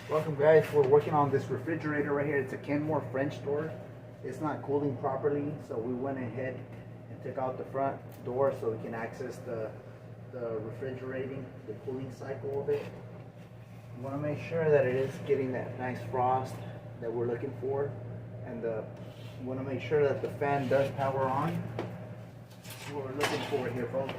Welcome guys, we're working on this refrigerator right here. It's a Kenmore French door. It's not cooling properly, so we went ahead and took out the front door so we can access the refrigerating, the cooling cycle of it. We want to make sure that it is getting that nice frost that we're looking for, and we want to make sure that the fan does power on. That's what we're looking for here, folks.